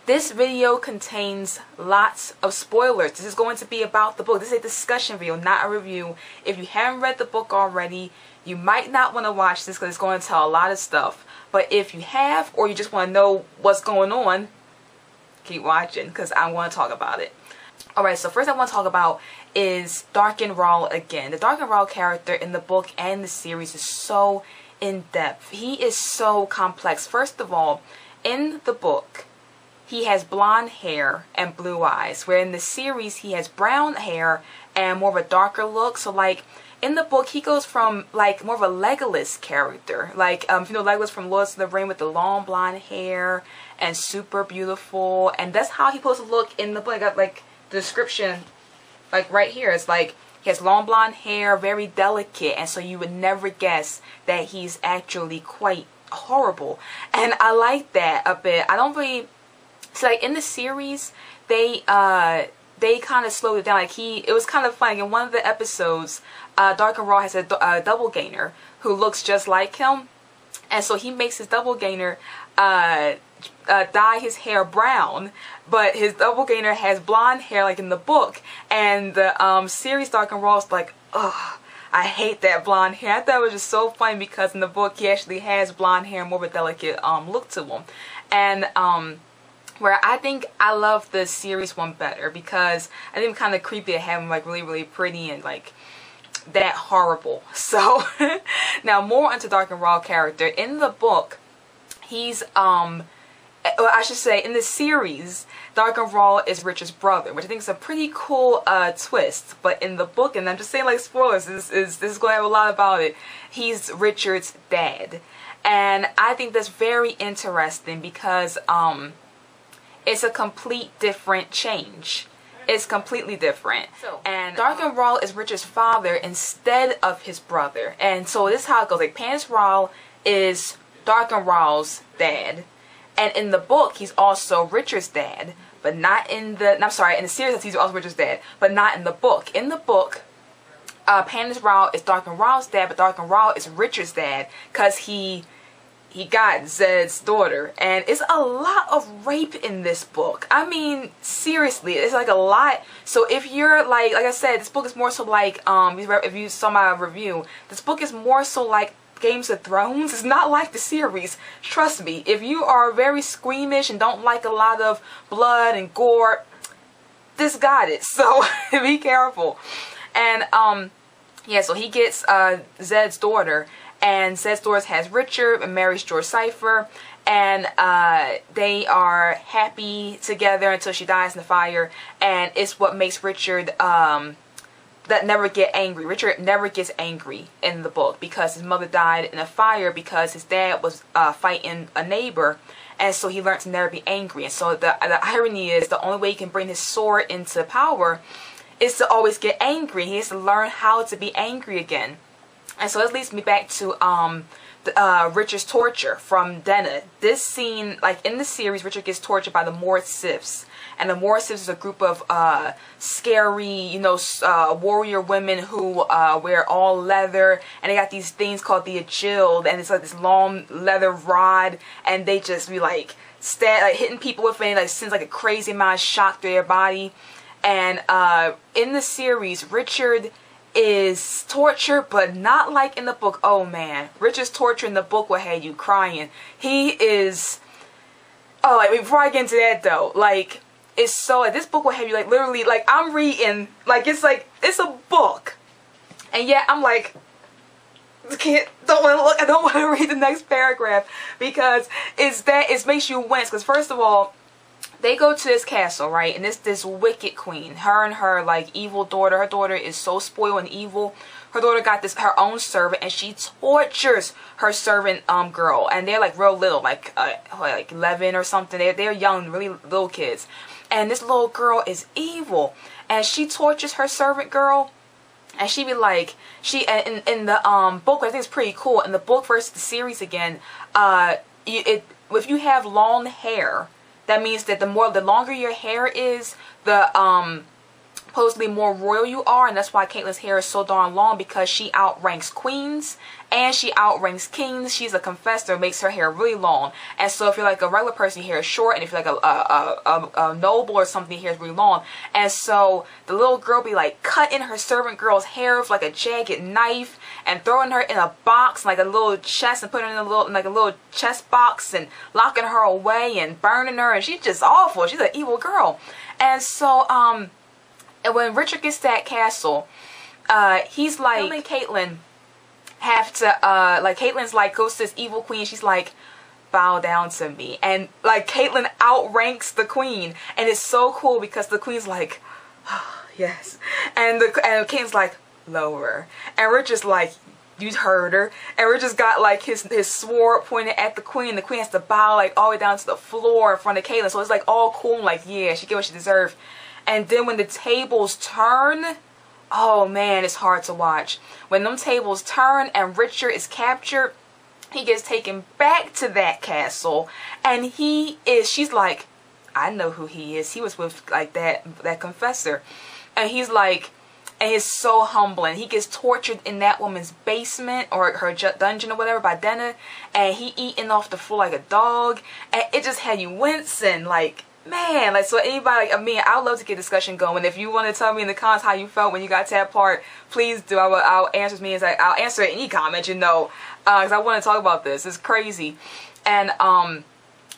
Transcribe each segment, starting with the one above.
This video contains lots of spoilers. This is going to be about the book. This is a discussion video, not a review. If you haven't read the book already, you might not want to watch this because it's going to tell a lot of stuff. But if you have, or you just want to know what's going on, keep watching because I want to talk about it. Alright, so first I want to talk about is Darken Rahl again. The Darken Rahl character in the book and the series is so in-depth. He is so complex. First of all, in the book, he has blonde hair and blue eyes, where in the series he has brown hair and more of a darker look. So like in the book he goes from like more of a Legolas character, like you know, Legolas from Lord of the Rings with the long blonde hair and super beautiful, and that's how he's supposed to look in the book. I got like the description like right here. It's like he has long blonde hair, very delicate, and so you would never guess that he's actually quite horrible. And I like that a bit. I don't really. So like in the series, they kind of slowed it down. Like it was kind of funny. In one of the episodes, Darken Rahl has a doppelganger who looks just like him, and so he makes his doppelganger dye his hair brown, but his doppelganger has blonde hair like in the book. And the series Darken Rahl's like, ugh, I hate that blonde hair. I thought it was just so funny because in the book he actually has blonde hair, more of a delicate look to him. And where I think I love the series one better because I think it's kind of creepy to have him like really pretty and like that horrible. So now more onto Darken Rahl character. In the book, he's well, I should say in the series, Darken Rahl is Richard's brother, which I think is a pretty cool twist. But in the book, and I'm just saying like spoilers, this is going to have a lot about it, he's Richard's dad. And I think that's very interesting because it's a complete different change. It's completely different. And Darken Rahl is Richard's father instead of his brother. And so this is how it goes. Like Panis Rahl is Darken Rahl's dad. And in the book, he's also Richard's dad. But not in the... I'm sorry, in the series, he's also Richard's dad. But not in the book. In the book, Panis Rahl is Darken Rahl's dad. But Darken Rahl is Richard's dad. Because he got Zed's daughter, and it's a lot of rape in this book. I mean, seriously, it's like a lot. So if you're like I said, this book is more so like if you saw my review, this book is more so like Games of Thrones. It's not like the series. Trust me, if you are very squeamish and don't like a lot of blood and gore, this got it. So be careful. And yeah, so he gets Zed's daughter. And Zed's daughter has Richard and marries George Cypher, and they are happy together until she dies in the fire. And it's what makes Richard that never get angry. Richard never gets angry in the book because his mother died in a fire because his dad was fighting a neighbor, and so he learned to never be angry. And so the irony is the only way he can bring his sword into power is to always get angry. He has to learn how to be angry again. And so this leads me back to Richard's torture from Denna. This scene, like in the series, Richard gets tortured by the Mord Siths. And the Mord Siths is a group of scary, you know, warrior women who wear all leather. And they got these things called the Agiled. And it's like this long leather rod. And they just be like, hitting people with it. Like sends like a crazy amount of shock through their body. And in the series, Richard is torture, but not like in the book. Oh man, Richard's torture in the book will have you crying. He is, oh, like before I get into that though, like it's so like this book will have you like literally like I'm reading like it's a book, and yet I'm like don't want to look. I don't want to read the next paragraph because it makes you wince. Because first of all, they go to this castle, right? And it's this wicked queen. Her and her, like, evil daughter. Her daughter is so spoiled and evil. Her daughter got her own servant, and she tortures her servant girl. And they're, like, real little, like 11 or something. They're young, really little kids. And this little girl is evil. And she tortures her servant girl. And she be like, in the book, I think it's pretty cool. In the book versus the series again, if you have long hair, that means that the longer your hair is, the supposedly more royal you are, and that's why Caitlyn's hair is so darn long, because she outranks queens and she outranks kings. She's a confessor, makes her hair really long. And so if you're like a regular person, your hair is short, and if you're like a noble or something, your hair is really long. And so the little girl be like cutting her servant girl's hair with like a jagged knife and throwing her in a box, like a little chest, and putting her in a little chest box and locking her away and burning her, and she's just awful. She's an evil girl. And so and when Richard gets to that castle, he's like, him and Caitlyn have to, like, Caitlyn's like, goes to this evil queen, she's like, bow down to me. And, like, Caitlyn outranks the queen. And it's so cool because the queen's like, oh, yes. And Caitlyn's like, lower. And Richard's like, you heard her. And Richard's got, like, his sword pointed at the queen. The queen has to bow, like, all the way down to the floor in front of Caitlyn. So it's, like, all cool, like, yeah, she get what she deserved. And then when the tables turn, oh man, it's hard to watch. When them tables turn and Richard is captured, he gets taken back to that castle, and she's like, I know who he is. He was with like that confessor. And he's like, and it's so humbling. He gets tortured in that woman's basement or her dungeon or whatever by Denna, and he eating off the floor like a dog, and it just had you wincing, like, man. Like, so anybody, like, I mean, I would love to get discussion going. If you want to tell me in the comments how you felt when you got to that part, please do. I'll answer me, I'll answer any comment, you know, because I want to talk about this. It's crazy. And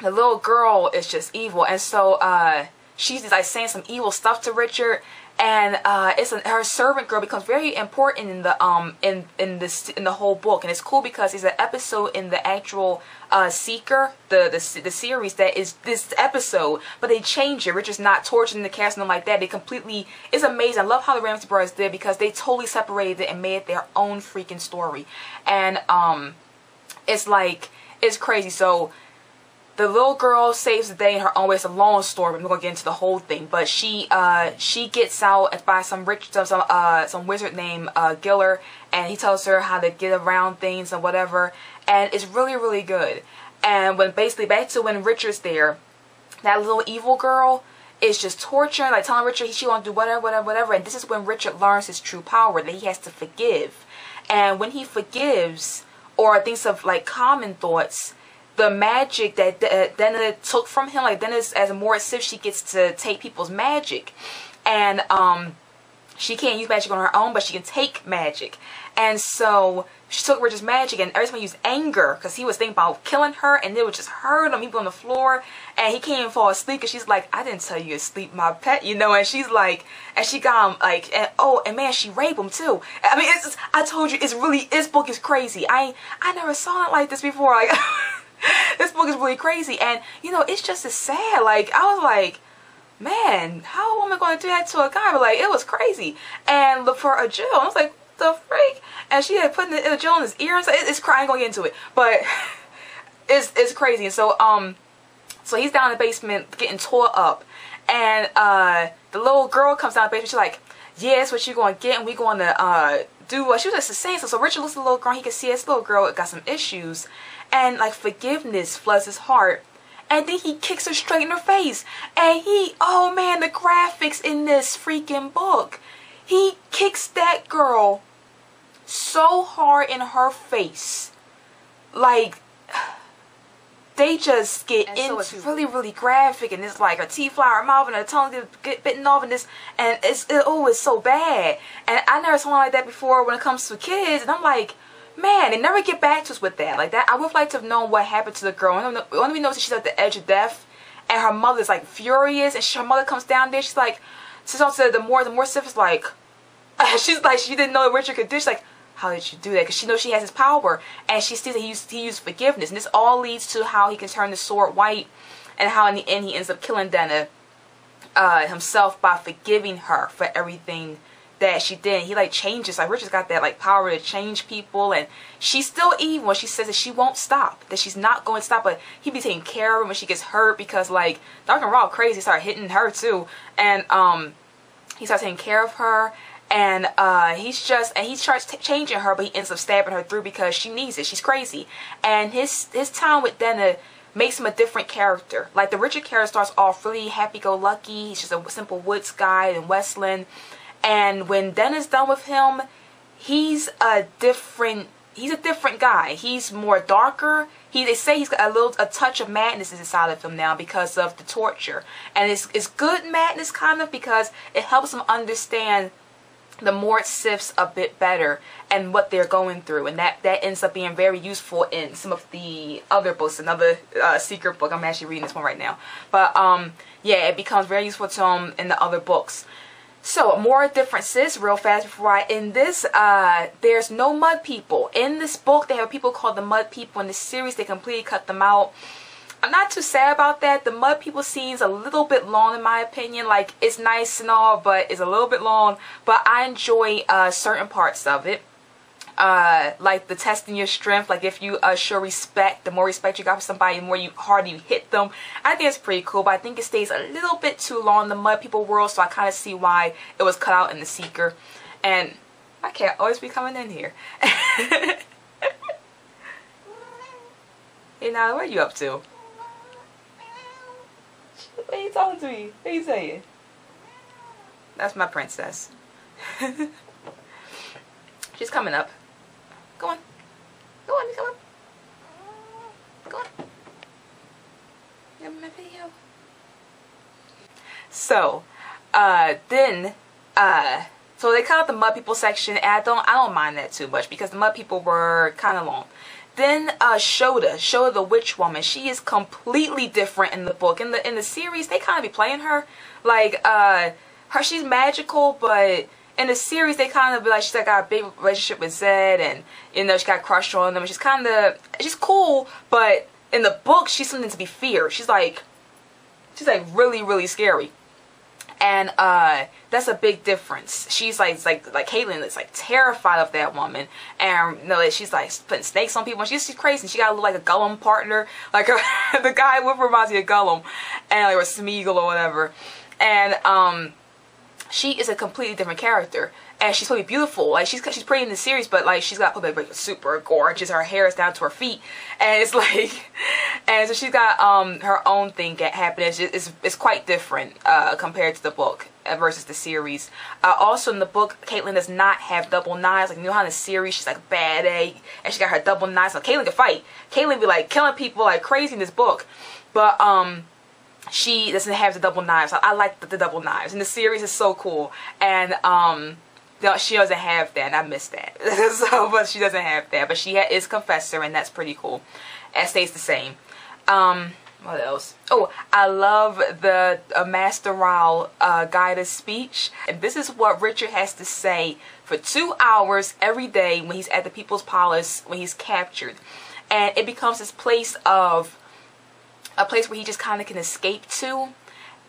the little girl is just evil, and so she's like saying some evil stuff to Richard. And her servant girl becomes very important in the in the whole book, and it's cool because there's an episode in the actual Seeker, the series, that is this episode, but they change it. Richard's not torturing the cast and like that. They completely, it's amazing. I love how the Ramsay brothers did, because they totally separated it and made it their own freaking story. And it's like, it's crazy. So the little girl saves the day in her own way. It's a long story. I'm not gonna get into the whole thing, but she gets out by some wizard named Giller, and he tells her how to get around things and whatever. And it's really, really good. And when basically back to when Richard's there, that little evil girl is just torturing, like telling Richard she won't do whatever. And this is when Richard learns his true power, that he has to forgive. And when he forgives or thinks of like common thoughts, the magic that Denna took from him, like Denna's as more as if she gets to take people's magic, and she can't use magic on her own, but she can take magic. And so she took Richard's magic, and every time he used anger, because he was thinking about killing her, and it would just hurt him. He'd be on the floor, and he can't even fall asleep, because she's like, I didn't tell you to sleep, my pet, you know. And she's like, and she got him like, and oh, and man, she raped him too. I mean, I told you, it's really, this book is crazy. I never saw it like this before. Like, this book is really crazy, and you know, it's just as sad. Like, I was like, man, how am I going to do that to a guy? But like, it was crazy. And look for a Jill, I was like, what the freak? And she had put the Jill in his ear, and so it's crying. I ain't gonna get into it, but it's crazy. And so so he's down in the basement getting tore up, and the little girl comes down the basement. She's like, yeah, that's what you're going to get, and we're going to do what she was just saying. So Richard looks at the little girl, he can see this little girl got some issues, and like forgiveness floods his heart, and then he kicks her straight in her face. And oh man, the graphics in this freaking book, he kicks that girl so hard in her face, like they just get into, so it's really, really graphic, and it's like her teeth fly out her mouth and her tongue get bitten off, and it's so bad. And I never saw something like that before when it comes to kids, and I'm like, man, they never get back to us with that. Like that, I would like to have known what happened to the girl. Only we know that she's at the edge of death, and her mother's like furious, and her mother comes down there. She's like, she's also the more Sif is like, she's like, she didn't know that Richard could do. She's like, how did you do that? Because she knows she has his power, and she sees that he used forgiveness, and this all leads to how he can turn the sword white, and how in the end he ends up killing Denna himself by forgiving her for everything that she did. He like changes, like Richard's got that like power to change people, and she's still evil when she says that she won't stop, that she's not going to stop, but he be taking care of her when she gets hurt, because like Dark and Raw crazy started hitting her too, and he starts taking care of her, and he starts changing her, but he ends up stabbing her through because she needs it. She's crazy, and his time with Denna makes him a different character. Like the Richard character starts off really happy-go-lucky. He's just a simple woods guy in Westland. And when Dennis done with him, he's a different guy. He's more darker. They say he's got a touch of madness inside of him now because of the torture. And it's good madness kind of, because it helps him understand the Mort Sifs a bit better and what they're going through, and that ends up being very useful in some of the other books. Another secret book, I'm actually reading this one right now, but yeah, it becomes very useful to him in the other books. So more differences real fast before I end this. There's no mud people in this book. They have people called the mud people. In this series they completely cut them out. I'm not too sad about that. The mud people scene's a little bit long in my opinion. Like, it's nice and all, but it's a little bit long. But I enjoy certain parts of it. Like the testing your strength. Like, if you show respect, the more respect you got for somebody, the more harder you hit them. I think it's pretty cool, but I think it stays a little bit too long in the mud people world, so I kind of see why it was cut out in The Seeker. And I can't always be coming in here. Hey, Nala, what are you up to? What are you talking to me? What are you saying? That's my princess. She's coming up. Go on. Go on, come on. Go on. You have my video. So, so they cut out the mud people section, and I don't mind that too much because the mud people were kind of long. Then Shoda the witch woman, she is completely different in the book. In the series, they kind of be playing her like she's magical, but in the series they kind of be like she's like got a big relationship with Zed, and you know she got crushed on them. She's cool, but in the book she's something to be feared. She's like really, really scary. And that's a big difference. She's like Caitlin is like terrified of that woman, and you know she's like putting snakes on people. She's crazy. She got a little like a Gollum partner, like the guy with her reminds me of Gollum, and like or Smeagol or whatever. And she is a completely different character, and she's really beautiful. Like she's pretty in the series, but like she's got probably like super gorgeous. Her hair is down to her feet, and it's like, and so she's got her own thing happening. It's quite different compared to the book versus the series. Also in the book, Caitlin does not have double knives. Like, you know how in the series she's like a bad egg, and she got her double knives. So Caitlin can fight. Caitlin be like killing people like crazy in this book, but she doesn't have the double knives. I like the double knives. And the series is so cool. And she doesn't have that, and I miss that. So, but she doesn't have that. But she is Confessor, and that's pretty cool. It stays the same. What else? Oh, I love the Master Raoul guided speech. And this is what Richard has to say for 2 hours every day when he's at the People's Palace, when he's captured. And it becomes this place of a place where he just kind of can escape to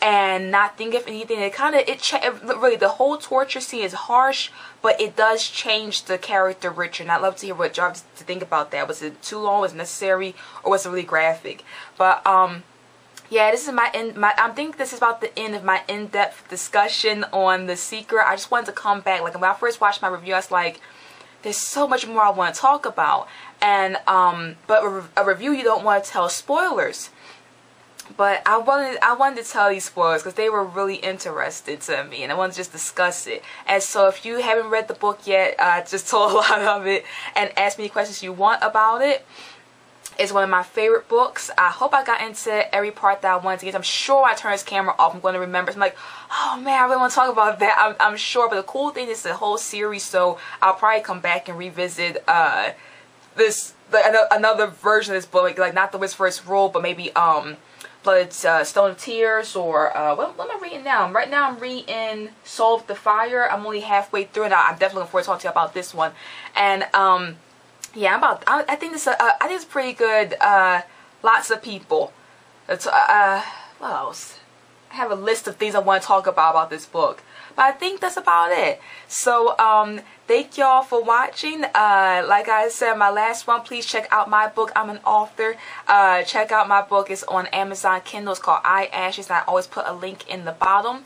and not think of anything. Really, the whole torture scene is harsh, but it does change the character Richard. And I'd love to hear what y'all have to think about that. Was it too long? Was it necessary? Or was it really graphic? But yeah, this is I think this is about the end of my in-depth discussion on The Seeker. I just wanted to come back. Like when I first watched my review, I was like, there's so much more I want to talk about. And but a review, you don't want to tell spoilers. But I wanted to tell these spoilers because they were really interesting to me, and I wanted to just discuss it. And so if you haven't read the book yet, I just told a lot of it, and ask me questions you want about it. It's one of my favorite books. I hope I got into every part that I wanted to get. I'm sure I turn this camera off, I'm going to remember. So I'm like, oh man, I really want to talk about that. I'm sure, but the cool thing is the whole series, so I'll probably come back and revisit another version of this book, like not the Witch's First Rule, but maybe Blood, Stone of Tears, or what am I reading now? Right now I'm reading Soul of the Fire. I'm only halfway through, and I'm definitely looking forward to talking to you about this one. And yeah, I think it's pretty good. Lots of people. It's, what else? I have a list of things I want to talk about this book. But I think that's about it. So, thank y'all for watching. Like I said, my last one, please check out my book. I'm an author. Check out my book. It's on Amazon Kindle. It's called Eye Ashes. And I always put a link in the bottom.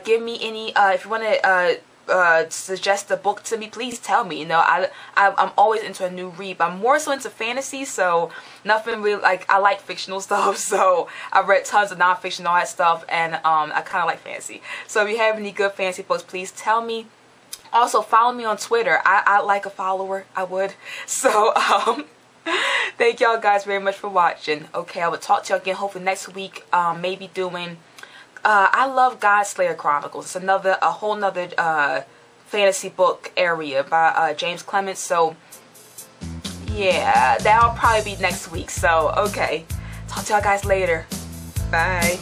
Give me any, if you want to suggest a book to me, please tell me. You know, I'm always into a new read. I'm more so into fantasy, so nothing really, like, I like fictional stuff, so I've read tons of nonfiction, all that stuff, and I kind of like fantasy. So if you have any good fantasy books, please tell me. Also, follow me on Twitter. I like a follower, I would. So, thank y'all guys very much for watching. Okay, I will talk to you again hopefully next week. Maybe doing I love Godslayer Chronicles. It's a whole nother fantasy book area by James Clemens. So yeah, that'll probably be next week. So okay, talk to y'all guys later. Bye.